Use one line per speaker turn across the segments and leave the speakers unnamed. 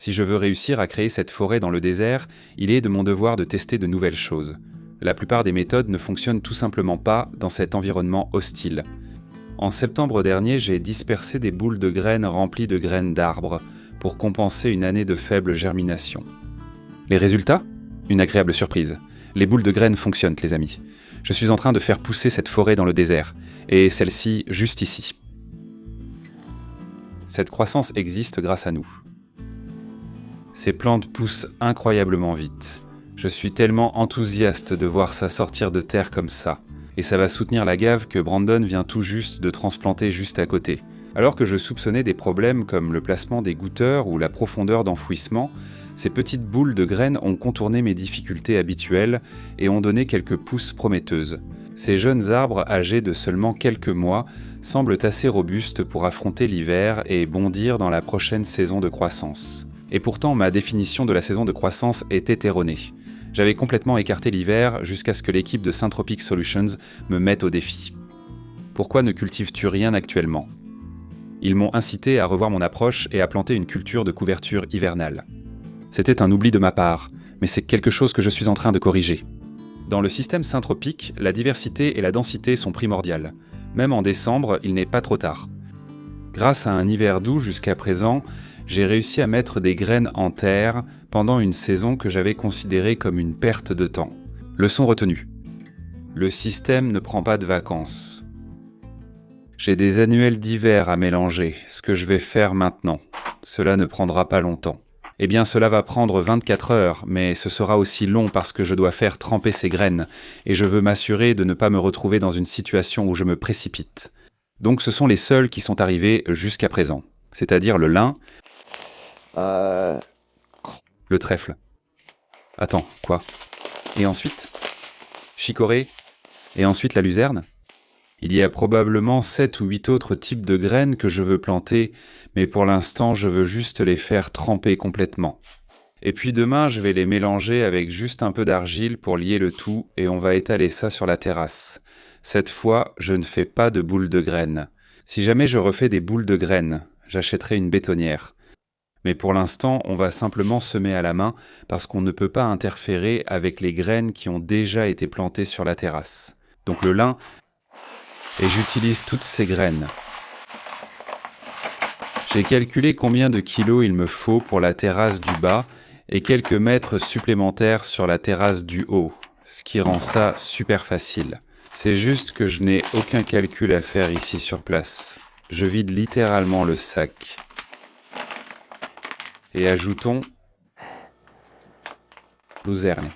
Si je veux réussir à créer cette forêt dans le désert, il est de mon devoir de tester de nouvelles choses. La plupart des méthodes ne fonctionnent tout simplement pas dans cet environnement hostile. En septembre dernier, j'ai dispersé des boules de graines remplies de graines d'arbres pour compenser une année de faible germination. Les résultats ? Une agréable surprise. Les boules de graines fonctionnent, les amis. Je suis en train de faire pousser cette forêt dans le désert, et celle-ci juste ici. Cette croissance existe grâce à nous. Ces plantes poussent incroyablement vite. Je suis tellement enthousiaste de voir ça sortir de terre comme ça. Et ça va soutenir la gave que Brandon vient tout juste de transplanter juste à côté. Alors que je soupçonnais des problèmes comme le placement des goutteurs ou la profondeur d'enfouissement, ces petites boules de graines ont contourné mes difficultés habituelles et ont donné quelques pousses prometteuses. Ces jeunes arbres âgés de seulement quelques mois semblent assez robustes pour affronter l'hiver et bondir dans la prochaine saison de croissance. Et pourtant, ma définition de la saison de croissance était erronée. J'avais complètement écarté l'hiver jusqu'à ce que l'équipe de Syntropic Solutions me mette au défi. Pourquoi ne cultives-tu rien actuellement ? Ils m'ont incité à revoir mon approche et à planter une culture de couverture hivernale. C'était un oubli de ma part, mais c'est quelque chose que je suis en train de corriger. Dans le système syntropique, la diversité et la densité sont primordiales. Même en décembre, il n'est pas trop tard. Grâce à un hiver doux jusqu'à présent, j'ai réussi à mettre des graines en terre pendant une saison que j'avais considérée comme une perte de temps. Leçon retenue. Le système ne prend pas de vacances. J'ai des annuels d'hiver à mélanger, ce que je vais faire maintenant. Cela ne prendra pas longtemps. Eh bien, cela va prendre 24 heures, mais ce sera aussi long parce que je dois faire tremper ces graines, et je veux m'assurer de ne pas me retrouver dans une situation où je me précipite. Donc ce sont les seuls qui sont arrivés jusqu'à présent, c'est-à-dire le lin, le trèfle. Attends, quoi ? Et ensuite ? Chicorée ? Et ensuite la luzerne ? Il y a probablement 7 ou 8 autres types de graines que je veux planter, mais pour l'instant je veux juste les faire tremper complètement. Et puis demain je vais les mélanger avec juste un peu d'argile pour lier le tout et on va étaler ça sur la terrasse. Cette fois, je ne fais pas de boules de graines. Si jamais je refais des boules de graines, j'achèterai une bétonnière. Mais pour l'instant, on va simplement semer à la main parce qu'on ne peut pas interférer avec les graines qui ont déjà été plantées sur la terrasse. Donc le lin, et j'utilise toutes ces graines. J'ai calculé combien de kilos il me faut pour la terrasse du bas et quelques mètres supplémentaires sur la terrasse du haut, ce qui rend ça super facile. C'est juste que je n'ai aucun calcul à faire ici sur place. Je vide littéralement le sac. Et ajoutons luzerne.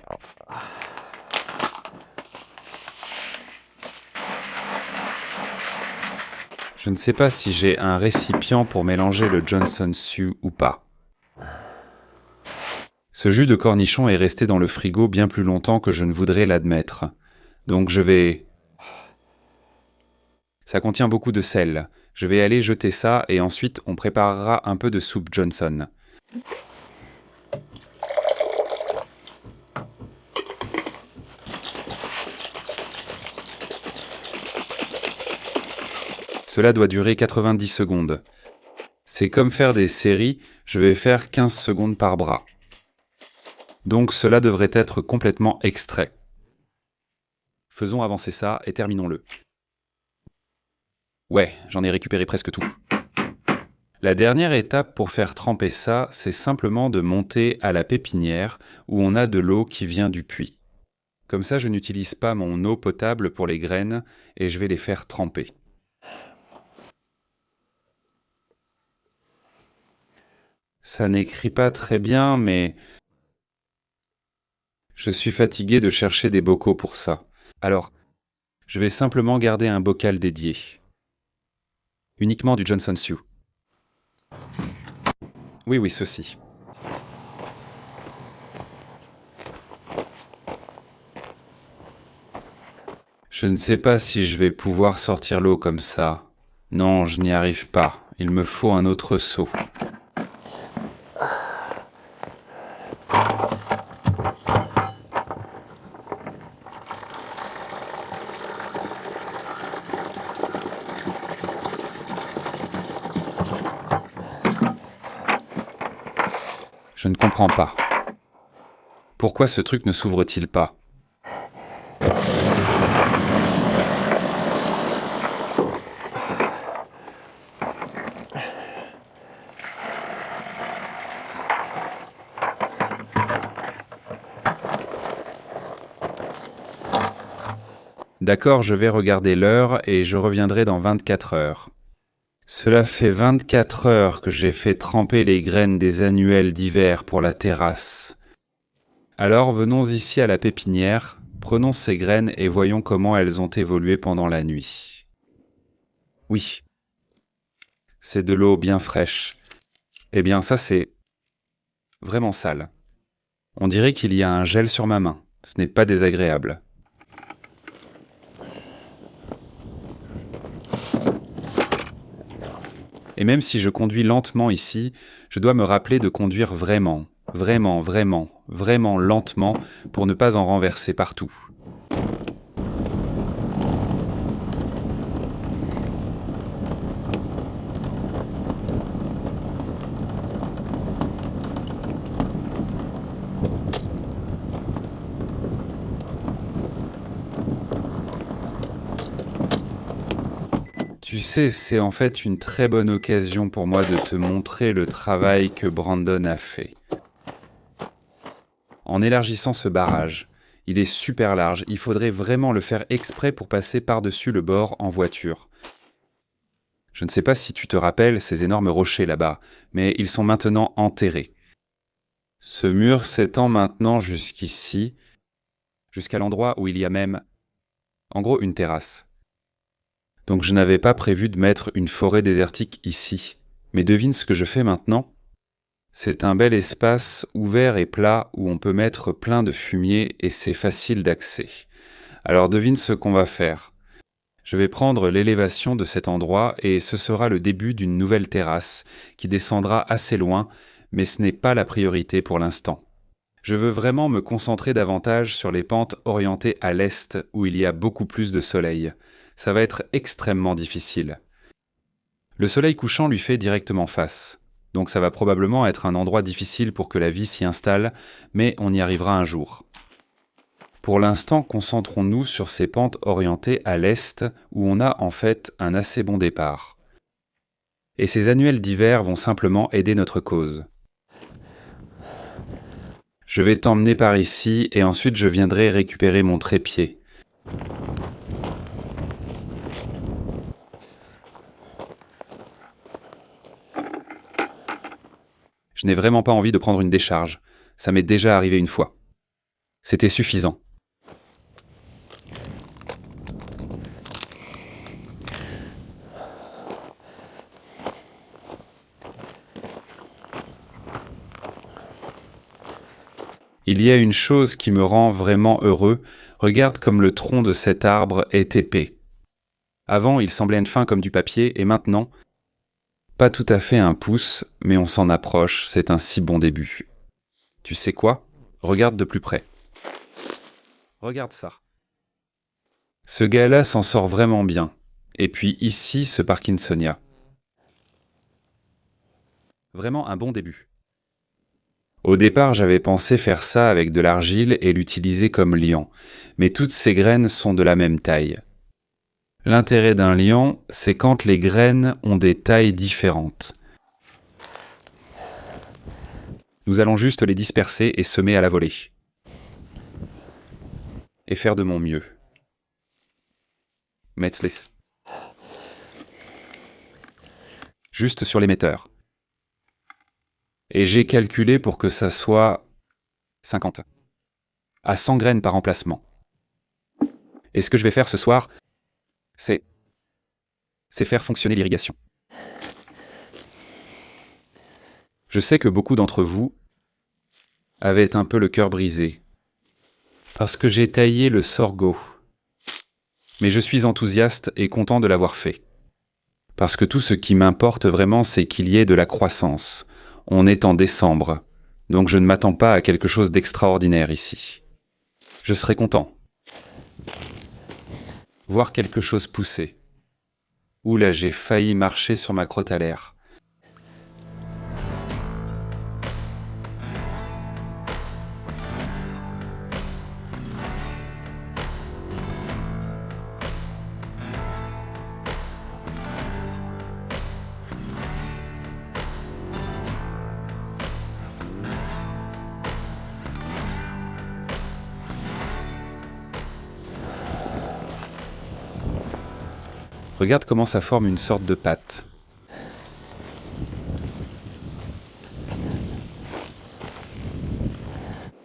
Je ne sais pas si j'ai un récipient pour mélanger le Johnson Sioux ou pas. Ce jus de cornichon est resté dans le frigo bien plus longtemps que je ne voudrais l'admettre. Donc je vais... Ça contient beaucoup de sel. Je vais aller jeter ça et ensuite on préparera un peu de soupe Johnson. Cela doit durer 90 secondes. C'est comme faire des séries, je vais faire 15 secondes par bras. Donc cela devrait être complètement extrait. Faisons avancer ça et terminons-le. Ouais, j'en ai récupéré presque tout. La dernière étape pour faire tremper ça, c'est simplement de monter à la pépinière où on a de l'eau qui vient du puits. Comme ça, je n'utilise pas mon eau potable pour les graines et je vais les faire tremper. Ça n'écrit pas très bien, mais je suis fatigué de chercher des bocaux pour ça. Alors, je vais simplement garder un bocal dédié. Uniquement du Johnson Sioux. Oui, ceci. Je ne sais pas si je vais pouvoir sortir l'eau comme ça. Non, je n'y arrive pas. Il me faut un autre seau. Je ne comprends pas. Pourquoi ce truc ne s'ouvre-t-il pas? D'accord, je vais regarder l'heure et je reviendrai dans 24 heures. Cela fait 24 heures que j'ai fait tremper les graines des annuels d'hiver pour la terrasse. Alors venons ici à la pépinière, prenons ces graines et voyons comment elles ont évolué pendant la nuit. Oui, c'est de l'eau bien fraîche. Eh bien ça c'est vraiment sale. On dirait qu'il y a un gel sur ma main. Ce n'est pas désagréable. Et même si je conduis lentement ici, je dois me rappeler de conduire vraiment lentement pour ne pas en renverser partout. Tu sais, c'est en fait une très bonne occasion pour moi de te montrer le travail que Brandon a fait. En élargissant ce barrage, il est super large, il faudrait vraiment le faire exprès pour passer par-dessus le bord en voiture. Je ne sais pas si tu te rappelles ces énormes rochers là-bas, mais ils sont maintenant enterrés. Ce mur s'étend maintenant jusqu'ici, jusqu'à l'endroit où il y a même, en gros, une terrasse. Donc je n'avais pas prévu de mettre une forêt désertique ici. Mais devine ce que je fais maintenant? C'est un bel espace ouvert et plat où on peut mettre plein de fumier et c'est facile d'accès. Alors devine ce qu'on va faire. Je vais prendre l'élévation de cet endroit et ce sera le début d'une nouvelle terrasse qui descendra assez loin, mais ce n'est pas la priorité pour l'instant. Je veux vraiment me concentrer davantage sur les pentes orientées à l'est où il y a beaucoup plus de soleil. Ça va être extrêmement difficile. Le soleil couchant lui fait directement face, donc ça va probablement être un endroit difficile pour que la vie s'y installe, mais on y arrivera un jour. Pour l'instant, concentrons-nous sur ces pentes orientées à l'est où on a en fait un assez bon départ. Et ces annuels d'hiver vont simplement aider notre cause. Je vais t'emmener par ici et ensuite je viendrai récupérer mon trépied. Je n'ai vraiment pas envie de prendre une décharge. Ça m'est déjà arrivé une fois. C'était suffisant. Il y a une chose qui me rend vraiment heureux. Regarde comme le tronc de cet arbre est épais. Avant, il semblait être fin comme du papier, et maintenant, pas tout à fait un pouce, mais on s'en approche, c'est un si bon début. Tu sais quoi? Regarde de plus près. Regarde ça. Ce gars-là s'en sort vraiment bien. Et puis ici, ce Parkinsonia. Vraiment un bon début. Au départ, j'avais pensé faire ça avec de l'argile et l'utiliser comme liant, mais toutes ces graines sont de la même taille. L'intérêt d'un liant, c'est quand les graines ont des tailles différentes. Nous allons juste les disperser et semer à la volée. Et faire de mon mieux. Metzlis. Juste sur l'émetteur. Et j'ai calculé pour que ça soit 50 à 100 graines par emplacement. Et ce que je vais faire ce soir, c'est faire fonctionner l'irrigation. Je sais que beaucoup d'entre vous avaient un peu le cœur brisé, parce que j'ai taillé le sorgho. Mais je suis enthousiaste et content de l'avoir fait. Parce que tout ce qui m'importe vraiment, c'est qu'il y ait de la croissance. On est en décembre, donc je ne m'attends pas à quelque chose d'extraordinaire ici. Je serai content. Voir quelque chose pousser. Oula, j'ai failli marcher sur ma crotte à l'air. Regarde comment ça forme une sorte de pâte.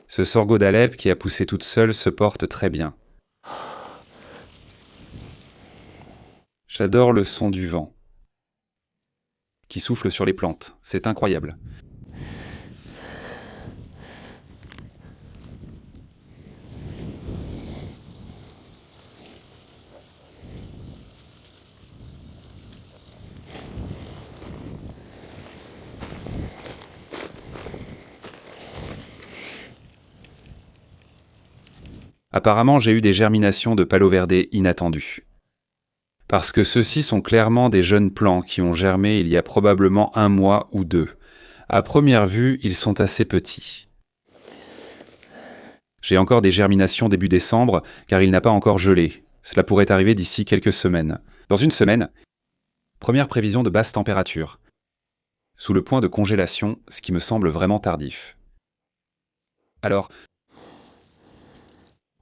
Ce sorgho d'Alep qui a poussé toute seule se porte très bien. J'adore le son du vent qui souffle sur les plantes, c'est incroyable. Apparemment, j'ai eu des germinations de Palo Verde inattendues. Parce que ceux-ci sont clairement des jeunes plants qui ont germé il y a probablement 1 mois ou 2. À première vue, ils sont assez petits. J'ai encore des germinations début décembre, car il n'a pas encore gelé. Cela pourrait arriver d'ici quelques semaines. Dans une semaine, première prévision de basse température. Sous le point de congélation, ce qui me semble vraiment tardif. Alors,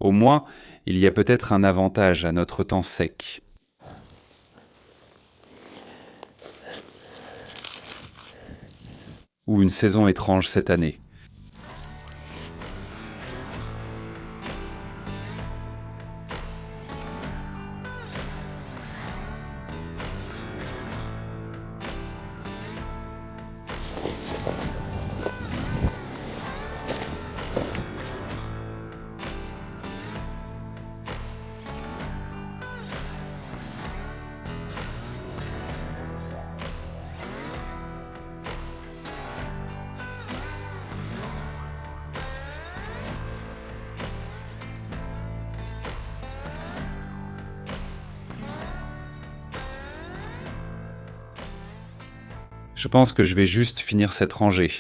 au moins, il y a peut-être un avantage à notre temps sec. Ou une saison étrange cette année. Je pense que je vais juste finir cette rangée.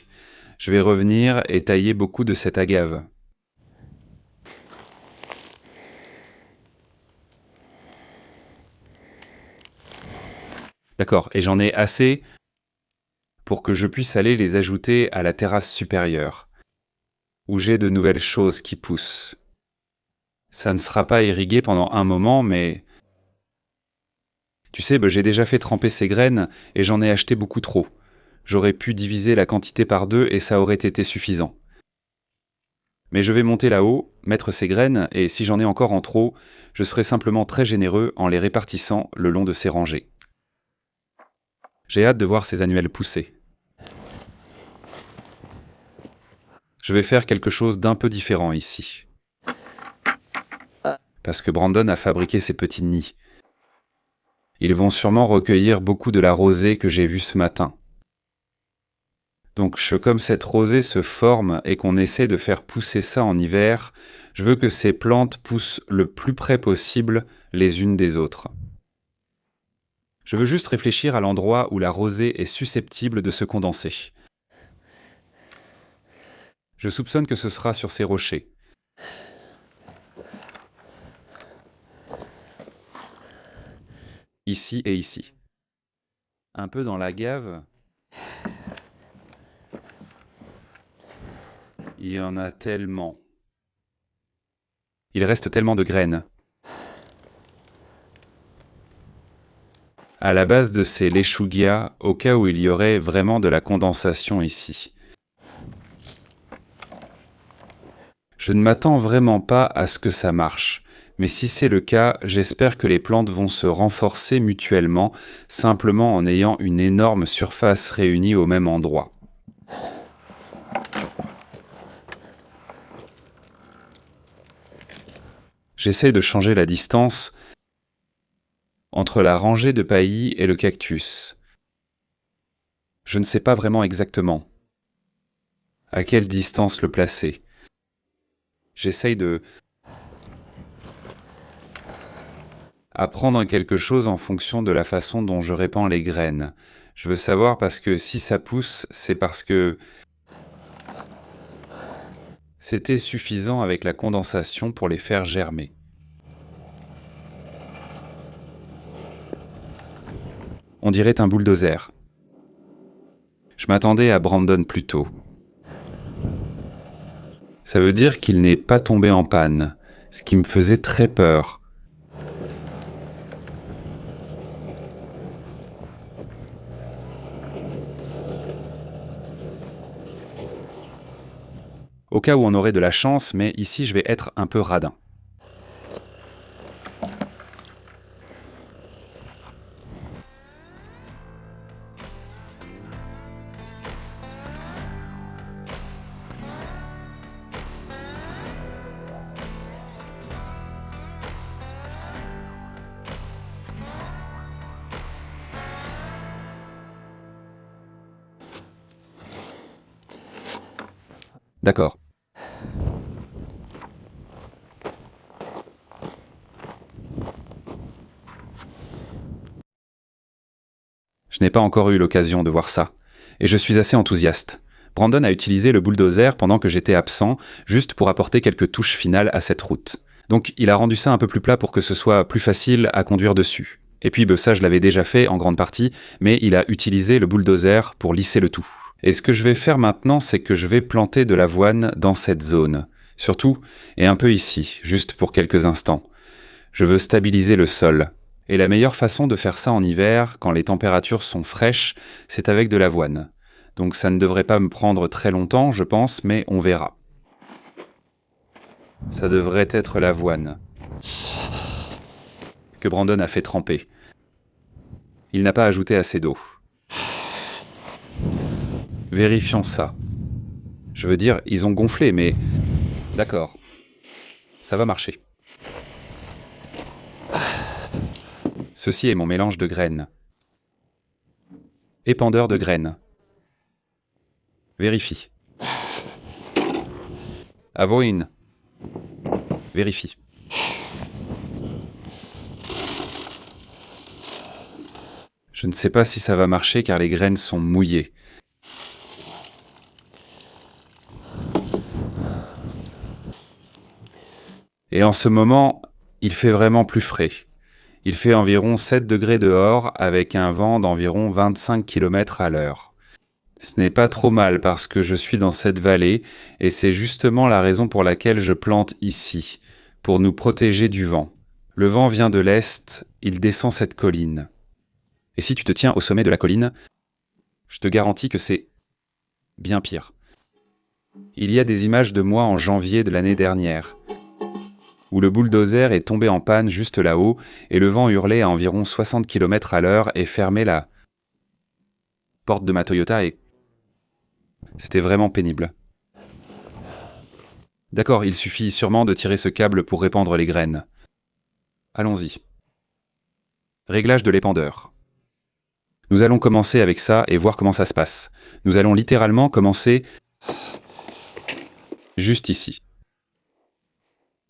Je vais revenir et tailler beaucoup de cette agave. D'accord, et j'en ai assez pour que je puisse aller les ajouter à la terrasse supérieure, où j'ai de nouvelles choses qui poussent. Ça ne sera pas irrigué pendant un moment, mais... Tu sais, j'ai déjà fait tremper ces graines et j'en ai acheté beaucoup trop. J'aurais pu diviser la quantité par 2 et ça aurait été suffisant. Mais je vais monter là-haut, mettre ces graines, et si j'en ai encore en trop, je serai simplement très généreux en les répartissant le long de ces rangées. J'ai hâte de voir ces annuelles pousser. Je vais faire quelque chose d'un peu différent ici. Parce que Brandon a fabriqué ces petits nids. Ils vont sûrement recueillir beaucoup de la rosée que j'ai vue ce matin. Donc, comme cette rosée se forme et qu'on essaie de faire pousser ça en hiver, je veux que ces plantes poussent le plus près possible les unes des autres. Je veux juste réfléchir à l'endroit où la rosée est susceptible de se condenser. Je soupçonne que ce sera sur ces rochers. Ici et ici. Un peu dans la gave. Il y en a tellement. Il reste tellement de graines. À la base de ces lechugas, au cas où il y aurait vraiment de la condensation ici. Je ne m'attends vraiment pas à ce que ça marche. Mais si c'est le cas, j'espère que les plantes vont se renforcer mutuellement, simplement en ayant une énorme surface réunie au même endroit. J'essaie de changer la distance entre la rangée de paillis et le cactus. Je ne sais pas vraiment exactement à quelle distance le placer. J'essaye de apprendre quelque chose en fonction de la façon dont je répands les graines. Je veux savoir parce que si ça pousse, c'est parce que c'était suffisant avec la condensation pour les faire germer. On dirait un bulldozer. Je m'attendais à Brandon plus tôt. Ça veut dire qu'il n'est pas tombé en panne, ce qui me faisait très peur. au cas où on aurait de la chance, mais ici je vais être un peu radin. D'accord. Je n'ai pas encore eu l'occasion de voir ça, et je suis assez enthousiaste. Brandon a utilisé le bulldozer pendant que j'étais absent, juste pour apporter quelques touches finales à cette route. Donc il a rendu ça un peu plus plat pour que ce soit plus facile à conduire dessus. Et puis ça je l'avais déjà fait en grande partie, mais il a utilisé le bulldozer pour lisser le tout. Et ce que je vais faire maintenant, c'est que je vais planter de l'avoine dans cette zone. Surtout, et un peu ici, juste pour quelques instants. Je veux stabiliser le sol. Et la meilleure façon de faire ça en hiver, quand les températures sont fraîches, c'est avec de l'avoine. Donc ça ne devrait pas me prendre très longtemps, je pense, mais on verra. Ça devrait être l'avoine que Brandon a fait tremper. Il n'a pas ajouté assez d'eau. Vérifions ça. Je veux dire, ils ont gonflé, mais... D'accord. Ça va marcher. Ceci est mon mélange de graines. Épandeur de graines. Vérifie. Avoine. Vérifie. Je ne sais pas si ça va marcher car les graines sont mouillées. Et en ce moment, il fait vraiment plus frais. Il fait environ 7 degrés dehors avec un vent d'environ 25 km à l'heure. Ce n'est pas trop mal parce que je suis dans cette vallée et c'est justement la raison pour laquelle je plante ici, pour nous protéger du vent. Le vent vient de l'est, il descend cette colline. Et si tu te tiens au sommet de la colline, je te garantis que c'est bien pire. Il y a des images de moi en janvier de l'année dernière, où le bulldozer est tombé en panne juste là-haut et le vent hurlait à environ 60 km à l'heure et fermait la porte de ma Toyota et... C'était vraiment pénible. D'accord, il suffit sûrement de tirer ce câble pour répandre les graines. Allons-y. Réglage de l'épandeur. Nous allons commencer avec ça et voir comment ça se passe. Nous allons littéralement commencer juste ici.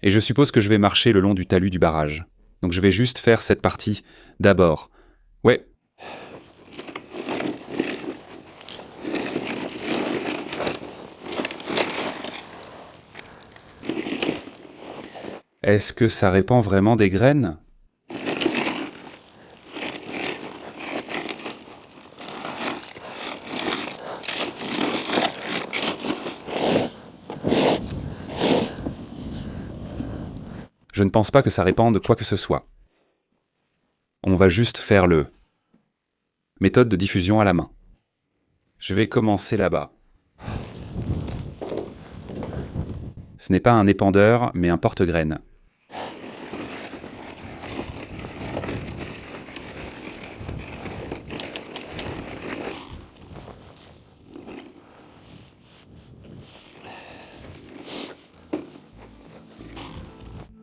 Et je suppose que je vais marcher le long du talus du barrage. Donc je vais juste faire cette partie d'abord. Ouais. Est-ce que ça répand vraiment des graines ? Je ne pense pas que ça répande quoi que ce soit. On va juste faire le méthode de diffusion à la main. Je vais commencer là-bas. Ce n'est pas un épandeur, mais un porte-graines.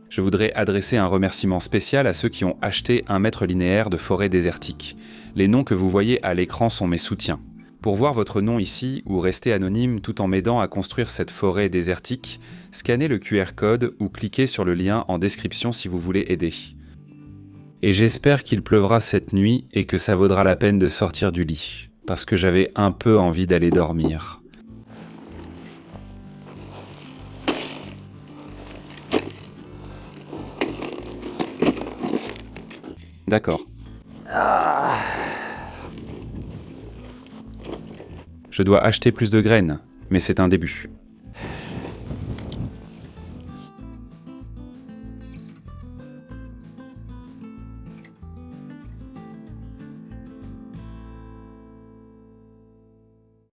Je voudrais adresser un remerciement spécial à ceux qui ont acheté 1 mètre linéaire de forêt désertique. Les noms que vous voyez à l'écran sont mes soutiens. Pour voir votre nom ici ou rester anonyme tout en m'aidant à construire cette forêt désertique, scannez le QR code ou cliquez sur le lien en description si vous voulez aider. Et j'espère qu'il pleuvra cette nuit et que ça vaudra la peine de sortir du lit, parce que j'avais un peu envie d'aller dormir. D'accord. Je dois acheter plus de graines, mais c'est un début.